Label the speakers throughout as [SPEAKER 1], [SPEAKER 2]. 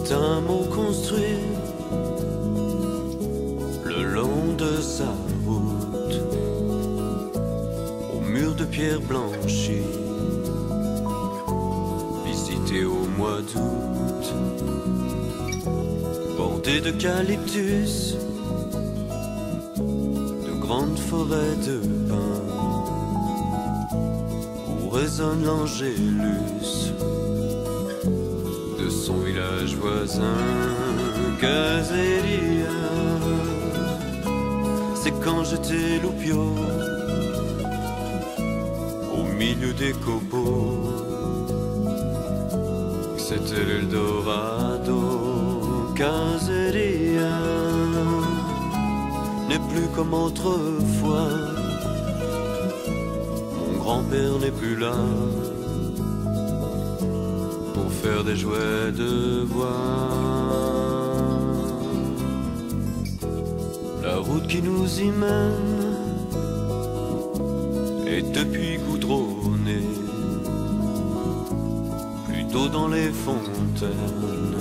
[SPEAKER 1] C'est un mot construit le long de sa route, au mur de pierre blanchie, visité au mois d'août, bordé d'eucalyptus, de grandes forêts de pins, où résonne l'angélus de son village voisin, Caseria. C'est quand j'étais loupio, au milieu des copeaux, que c'était l'Eldorado. Caseria n'est plus comme autrefois, mon grand-père n'est plus là pour faire des jouets de bois. La route qui nous y mène est depuis goudronnée, plus d'eau dans les fontaines,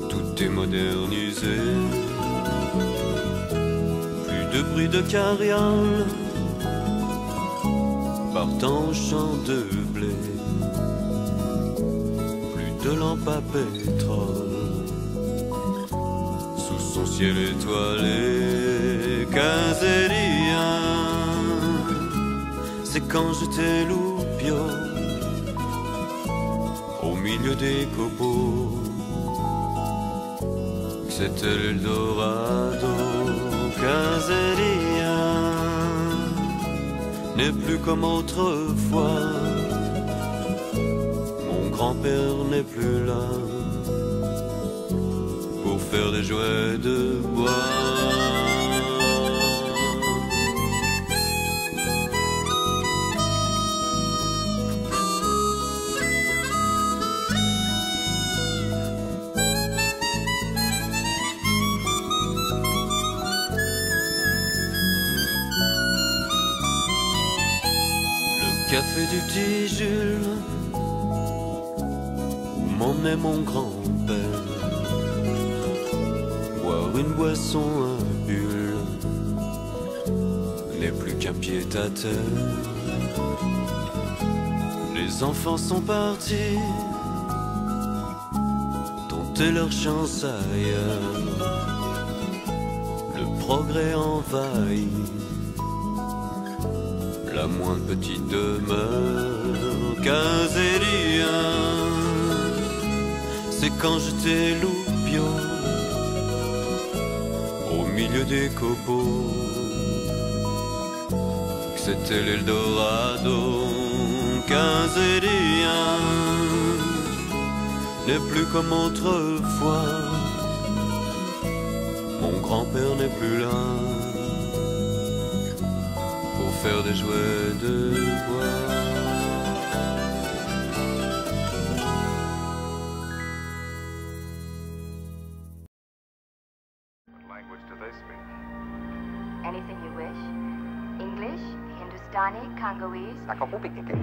[SPEAKER 1] tout est modernisé, plus de bruit de carriole partant au champ de blé, plus de lampes à pétrole sous son ciel étoilé. Caseria, c'est quand j'étais loupio, au milieu des copeaux, que c'était l'Eldorado. Caseria n'est plus comme autrefois, mon grand-père n'est plus là pour faire des jouets de bois. Le café du petit Jules, où m'emmenait mon grand-père, boire une boisson à bulles, n'est plus qu'un pied-à-terre. Les enfants sont partis tenter leur chance ailleurs, le progrès envahit la moindre petite demeure. Caseria, c'est quand j'étais loupio, au milieu des copeaux, que c'était l'Eldorado. Caseria n'est plus comme autrefois, mon grand-père n'est plus là pour faire des jouets de bois.
[SPEAKER 2] Anything you wish. English, Hindustani, Congolese.
[SPEAKER 3] Ako po pikikin.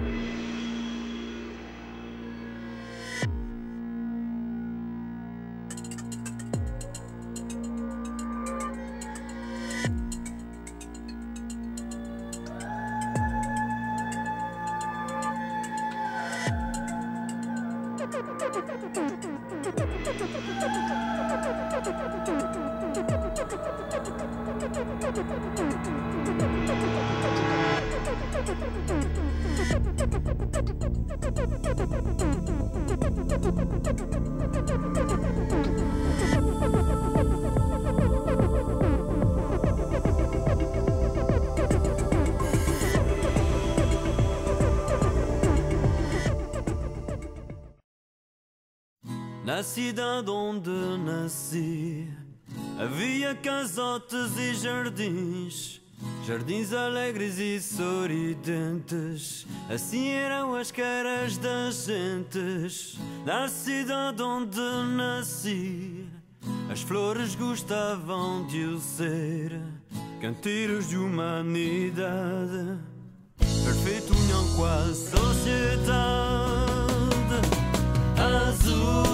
[SPEAKER 1] Nasci onde nasci, havia casotes e jardins, jardins alegres e sorridentes, assim eram as caras das gentes. Na cidade onde nasci, as flores gostavam de o ser, canteiros de humanidade, perfeita união com a sociedade azul.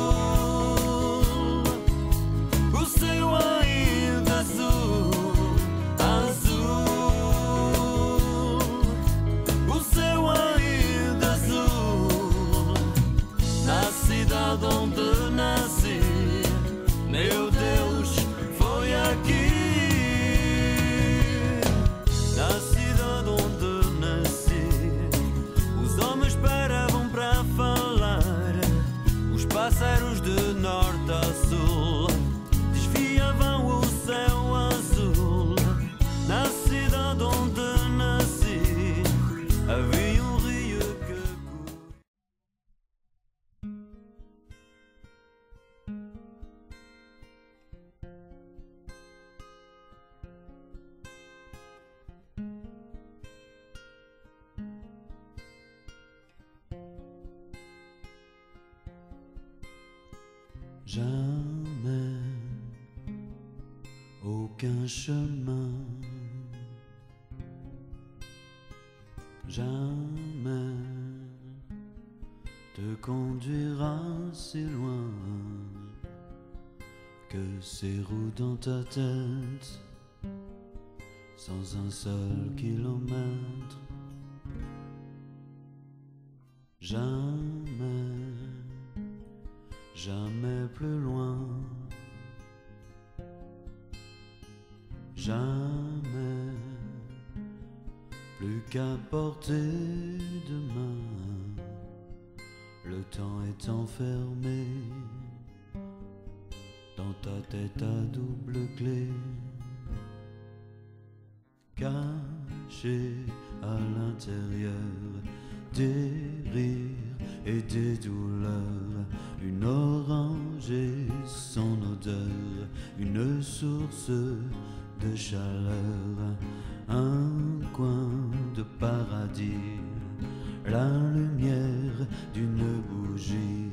[SPEAKER 1] Jamais aucun chemin, jamais te conduira si loin que ces roues dans ta tête, sans un seul kilomètre. Jamais, jamais plus loin, jamais plus qu'à portée de main. Le temps est enfermé dans ta tête à double clé, caché à l'intérieur des rires et des douleurs, une orange et son odeur, une source de chaleur, un coin de paradis, la lumière d'une bougie,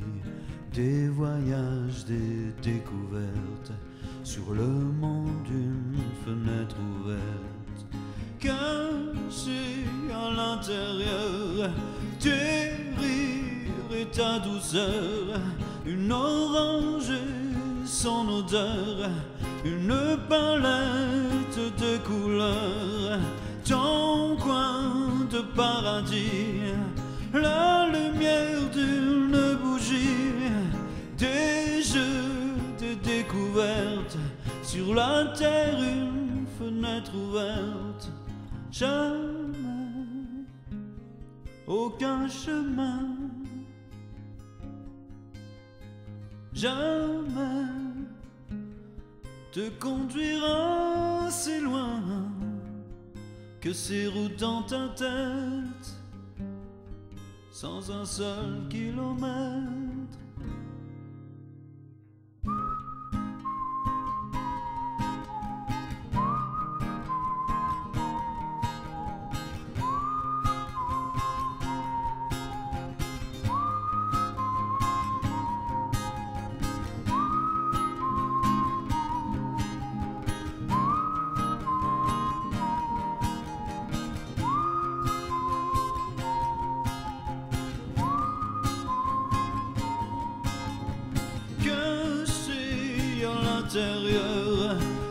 [SPEAKER 1] des voyages, des découvertes, sur le monde d'une fenêtre ouverte, caché à l'intérieur tes rires et ta douceur, une orange et son odeur, une palette de couleurs, ton coin de paradis, la lumière d'une bougie, des jeux, des découvertes, sur la terre une fenêtre ouverte. Jamais aucun chemin, jamais te conduira si loin que ces routes dans ta tête, sans un seul kilomètre.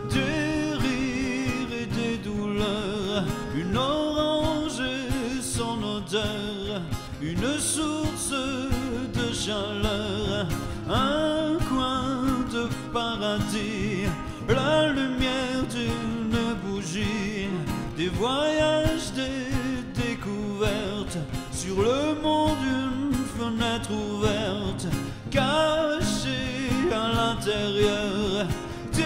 [SPEAKER 1] Des rires et des douleurs, une orange et son odeur, une source de chaleur, un coin de paradis, la lumière d'une bougie, des voyages, des découvertes, sur le monde une fenêtre ouverte, cachée à l'intérieur, tes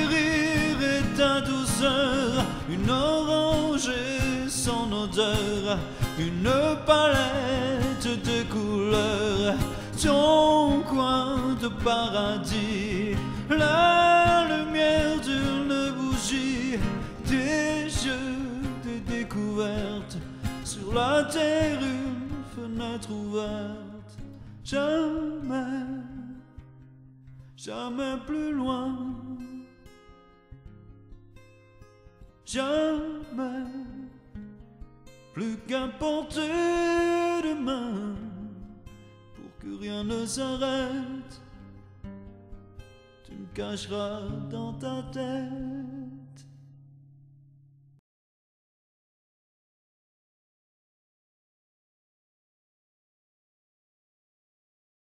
[SPEAKER 1] rires et ta douceur, une orange et son odeur, une palette de couleurs, ton coin de paradis, la lumière d'une bougie, des jeux, des découvertes, sur la terre une fenêtre ouverte. Jamais, jamais plus loin, jamais plus qu'à portée de main, pour que rien ne s'arrête. Tu me cacheras dans ta tête